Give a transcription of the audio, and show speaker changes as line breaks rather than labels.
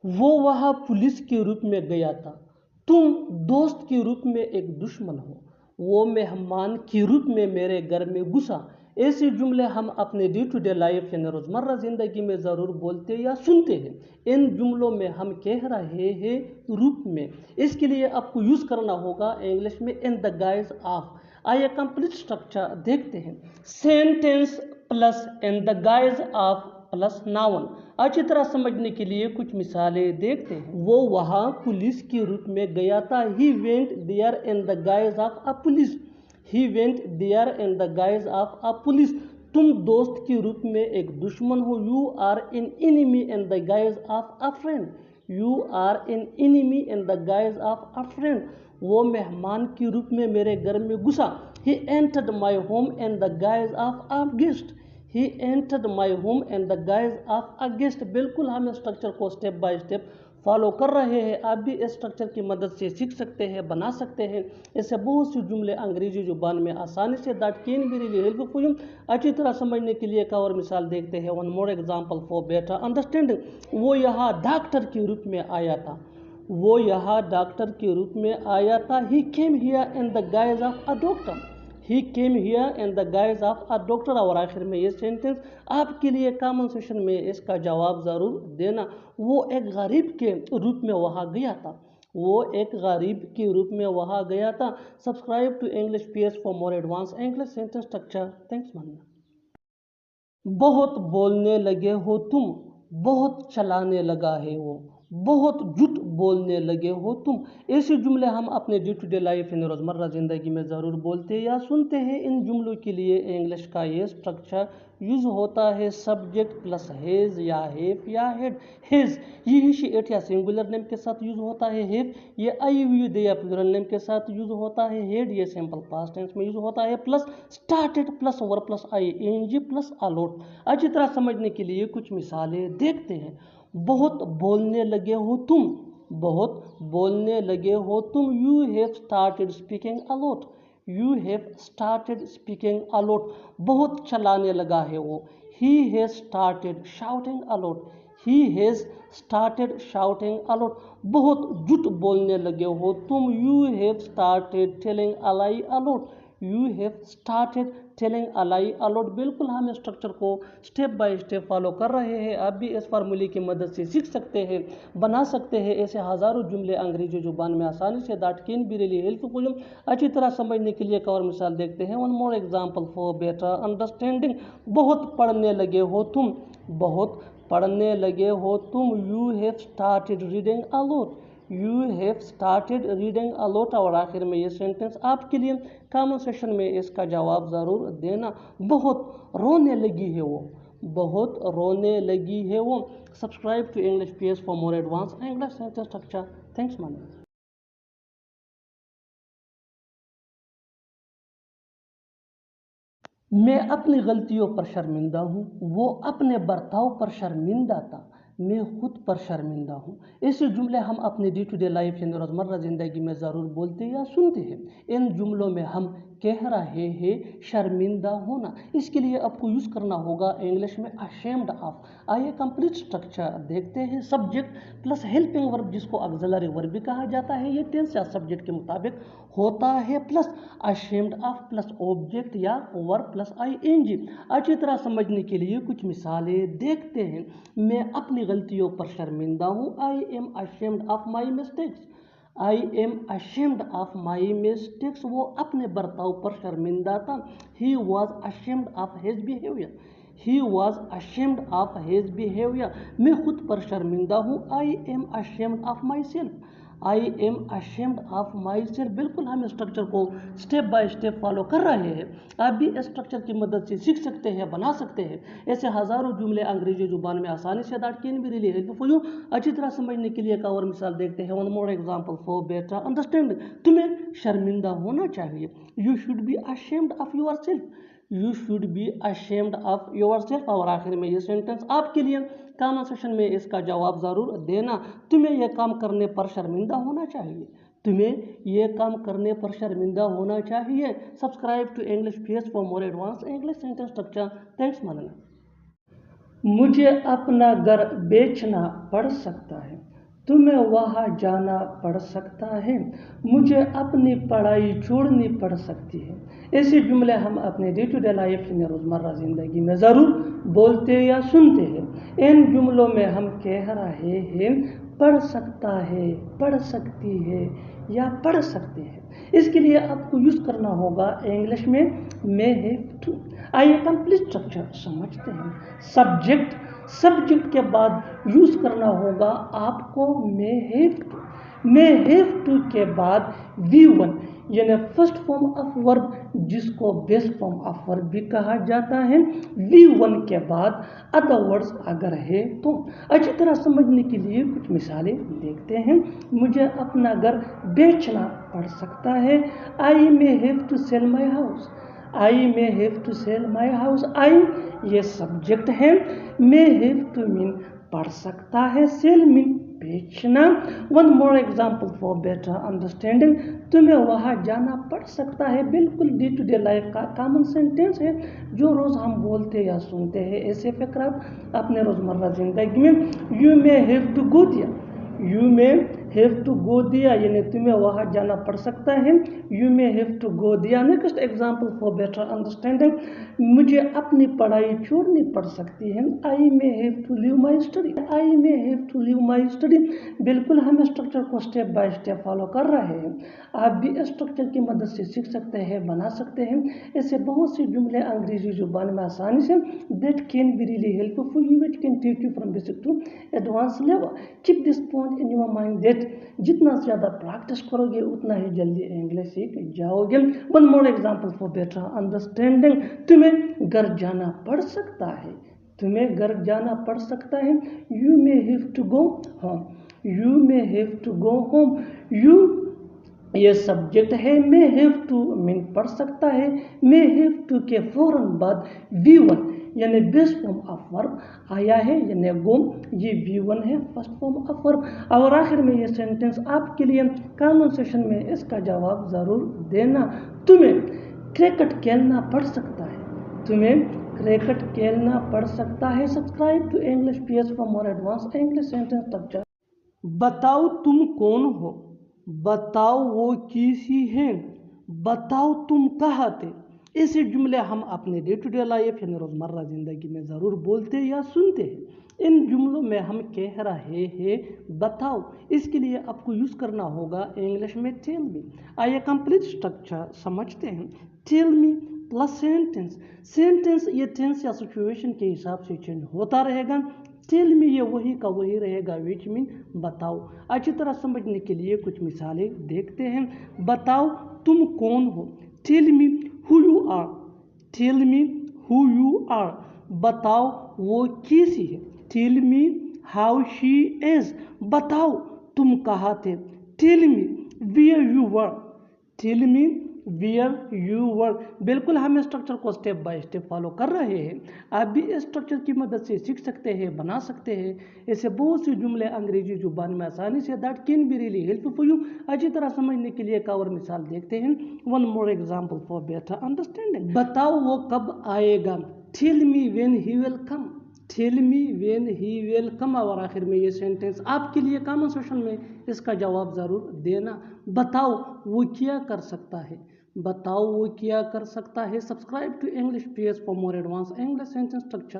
वो वहाँ पुलिस के रूप में गया था, तुम दोस्त के रूप में एक दुश्मन हो। वो मेहमान के रूप में मेरे घर में घुसा। ऐसे जुमले हम अपने डे टू डे लाइफ यानी रोज़मर्रा ज़िंदगी में ज़रूर बोलते या सुनते हैं। इन जुमलों में हम कह रहे हैं रूप में। इसके लिए आपको यूज़ करना होगा इंग्लिश में इन द गाइज ऑफ। आइए कंप्लीट स्ट्रक्चर देखते हैं। Sentence plus in the guise of plus noun. अच्छी तरह समझने के लिए कुछ मिसालें देखते हैं। वो वहाँ पुलिस के रूप में गया था। He went there in the guise of a police. He went there in the guise of a police. तुम दोस्त के रूप में एक दुश्मन हो। You are an enemy in the guise of a friend. You are an enemy in the guise of a friend. वो मेहमान के रूप में मेरे घर में घुसा। He entered my home in the guise of a guest. He entered my home in the guise of a guest. बिल्कुल हम स्ट्रक्चर को स्टेप बाय स्टेप फॉलो कर रहे हैं। आप भी इस स्ट्रक्चर की मदद से सीख सकते हैं, बना सकते हैं। इससे बहुत सी जुमले अंग्रेजी जुबान में आसानी से that can be really helpful. अच्छी तरह समझने के लिए एक और मिसाल देखते हैं। One more example for better understanding. वो यहाँ डॉक्टर के रूप में आया था। वो यहाँ डॉक्टर के रूप में आया था। He came here in the guise of a doctor. He came here in the guise of a doctor. और आखिर में ये सेंटेंस आपके लिए कॉमन सेशन में इसका जवाब ज़रूर देना। वो एक गरीब के रूप में वहाँ गया था। वो एक गरीब के रूप में वहाँ गया था। Subscribe to English PS for more advance English sentence structure. Thanks मानना। बहुत बोलने लगे हो तुम। बहुत चलाने लगा है वो। बहुत झूठ बोलने लगे हो तुम। ऐसे जुमले हम अपने डे टू डे लाइफ यानी रोज़मर्रा ज़िंदगी में ज़रूर बोलते या सुनते हैं। इन जुमलों के लिए इंग्लिश का ये स्ट्रक्चर यूज़ होता है सब्जेक्ट प्लस हेज या हेफ या हेड। हेज ये ही शी इट या सिंगुलर नेम के साथ यूज़ होता है। हेफ ये आई वी दे या प्लूरल नेम के साथ यूज़ होता है। हेड ये सिंपल पास्ट टेंस में यूज़ होता है। Plus started plus verb plus I N G plus a lot. अच्छी तरह समझने के लिए कुछ मिसालें देखते हैं। बहुत बोलने लगे हो तुम। बहुत बोलने लगे हो तुम। You have started speaking a lot. You have started speaking a lot. बहुत चलाने लगा है वो। He has started shouting a lot. He has started shouting a lot. बहुत झूठ बोलने लगे हो तुम। You have started telling a lie a lot. You have started telling a lie a lot. बिल्कुल हम स्ट्रक्चर को स्टेप बाय स्टेप फॉलो कर रहे हैं। आप भी इस फार्मूले की मदद से सीख सकते हैं, बना सकते हैं। ऐसे हज़ारों जुमले अंग्रेजी जुबान में आसानी से that can be really helpful. अच्छी तरह समझने के लिए एक और मिसाल देखते हैं। One more example for better understanding. बहुत पढ़ने लगे हो तुम। बहुत पढ़ने लगे हो तुम। You have started reading a lot. You have started reading a lot. और आखिर में ये सेंटेंस आपके लिए कॉमन सेशन में इसका जवाब ज़रूर देना। बहुत रोने लगी है वो। बहुत रोने लगी है वो। Subscribe to English PS for more advance English sentence structure. Thanks मानी। मैं अपनी गलतियों पर शर्मिंदा हूँ। वो अपने बर्ताव पर शर्मिंदा था। मैं खुद पर शर्मिंदा हूँ। ऐसे जुमले हम अपने डे टू डे लाइफ यानी रोज़मर्रा ज़िंदगी में ज़रूर बोलते या सुनते हैं। इन जुमलों में हम कह रहे हैं शर्मिंदा होना। इसके लिए आपको यूज़ करना होगा इंग्लिश में अशेम्ड ऑफ। आइए कंप्लीट स्ट्रक्चर देखते हैं। सब्जेक्ट प्लस हेल्पिंग वर्ब जिसको ऑक्सिलरी वर्ब भी कहा जाता है, ये टेंस या सब्जेक्ट के मुताबिक होता है। Plus ashamed of plus object या verb plus I N G. अच्छी तरह समझने के लिए कुछ मिसालें देखते हैं। मैं अपनी गलतियों पर शर्मिंदा हूँ। I am ashamed of my mistakes. I am ashamed of my mistakes. वो अपने बर्ताव पर शर्मिंदा था। He was ashamed of his behaviour. He was ashamed of his behaviour. मैं खुद पर शर्मिंदा हूँ। I am ashamed of my self. I am ashamed of my self. बिल्कुल हम स्ट्रक्चर को स्टेप बाय स्टेप फॉलो कर रहे हैं। आप भी स्ट्रक्चर की मदद से सीख सकते हैं, बना सकते हैं। ऐसे हज़ारों जुमले अंग्रेजी जुबान में आसानी से that can be really helpful. अच्छी तरह समझने के लिए एक और मिसाल देखते हैं। One more example for better understanding. तुम्हें शर्मिंदा होना चाहिए। You should be ashamed of your self. You should be ashamed of your self. और आखिर में ये सेंटेंस आपके लिए कॉमन सेशन में इसका जवाब ज़रूर देना। तुम्हें यह काम करने पर शर्मिंदा होना चाहिए। तुम्हें यह काम करने पर शर्मिंदा होना चाहिए। Subscribe to English PS for more advance English sentence structure. Thanks मानना। मुझे अपना घर बेचना पड़ सकता है। तुम्हें वहाँ जाना पड़ सकता है, मुझे अपनी पढ़ाई छोड़नी पड़ सकती है। ऐसे जुमले हम अपने डे टू डे लाइफ में रोज़मर्रा ज़िंदगी में ज़रूर बोलते या सुनते हैं। इन जुमलों में हम कह रहे हैं पढ़ सकता है, पढ़ सकती है या पढ़ सकते हैं। इसके लिए आपको यूज़ करना होगा इंग्लिश में मे हैव टू। आइए कंप्लीट स्ट्रक्चर समझते हैं। सब्जेक्ट के बाद यूज़ करना होगा आपको मे हैव टू के बाद V1 यानी फर्स्ट फॉर्म ऑफ वर्ब, जिसको बेस फॉर्म ऑफ वर्ब भी कहा जाता है। V1 के बाद अदर वर्ड्स अगर है तो। अच्छी तरह समझने के लिए कुछ मिसालें देखते हैं। मुझे अपना घर बेचना पड़ सकता है। I may have to sell my house. I may have to sell my house. I ये सब्जेक्ट है। मे हैव टू मीन पढ़ सकता है, सेल मीन बेचना। One more example for better understanding, तुम्हें वहाँ जाना पड़ सकता है बिल्कुल डे टू डे लाइफ का कॉमन सेंटेंस है जो रोज़ हम बोलते या सुनते हैं। ऐसे फिक्र अपने रोज़मर्रा ज़िंदगी में। You may have to go there, you may have to go there यानी तुम्हें वहाँ जाना पड़ सकता है। You may have to go there. Next example for better understanding, मुझे अपनी पढ़ाई छोड़नी पड़ सकती है। I may have to leave my study. I may have to leave my study. बिल्कुल हम स्ट्रक्चर को स्टेप बाय स्टेप फॉलो कर रहे हैं। आप भी स्ट्रक्चर की मदद से सीख सकते हैं, बना सकते हैं। ऐसे बहुत से जुमले अंग्रेजी जुबान में आसानी से that can be really helpful for you, it can take you from basic to advance level. Keep this point in your mind that जितना ज़्यादा प्रैक्टिस करोगे उतना ही जल्दी इंग्लिश सीख जाओगे। One more example for better understanding, तुम्हें घर जाना पड़ सकता है, तुम्हें घर जाना पड़ सकता है। You may have to go home, you may have to go home. You ये सब्जेक्ट है। मे हैव टू मीन पढ़ सकता है। मे हैव टू के फौरन बाद V1 यानी बेस फॉर्म ऑफ वर्ब आया है यानी गो, ये V1 है फर्स्ट फॉर्म ऑफ वर्ब। और आखिर में ये सेंटेंस आपके लिए कमेंट सेक्शन में इसका जवाब ज़रूर देना। तुम्हें क्रिकेट खेलना पड़ सकता है, तुम्हें क्रिकेट खेलना पड़ सकता है। Subscribe to English PS for more advance English sentence structure. बताओ तुम कौन हो, बताओ वो किसी हैं, बताओ तुम कहाँ थे। ऐसे जुमले हम अपने डे टू डे लाइफ यानी रोज़मर्रा ज़िंदगी में ज़रूर बोलते या सुनते हैं। इन जुमलों में हम कह रहे हैं बताओ, इसके लिए आपको यूज़ करना होगा इंग्लिश में टेल मी। आइए कंप्लीट स्ट्रक्चर समझते हैं। Tell me plus sentence. Sentence ये टेंस या सिचुएशन के हिसाब से चेंज होता रहेगा। टेल मी ये वही का वही रहेगा, विच मीन बताओ। अच्छी तरह समझने के लिए कुछ मिसालें देखते हैं। बताओ तुम कौन हो। Tell me who you are, tell me who you are. बताओ वो कैसी है। Tell me how she is. बताओ तुम कहाँ थे। Tell me where you were, tell me where you were. बिल्कुल हम स्ट्रक्चर को स्टेप बाय स्टेप फॉलो कर रहे हैं। आप भी इस स्ट्रक्चर की मदद से सीख सकते हैं, बना सकते हैं। ऐसे बहुत से जुमले अंग्रेजी जुबान में आसानी से that can be really helpful for you. अच्छी तरह समझने के लिए एक और मिसाल देखते हैं। One more example for better understanding, बताओ वो कब आएगा। Tell me when he will come, tell me when he will come. और आखिर में ये सेंटेंस आपके लिए कमेंट सेक्शन में इसका जवाब ज़रूर देना। बताओ वो क्या कर सकता है, बताओ वो क्या कर सकता है। Subscribe to English PS for more advance English sentence structure.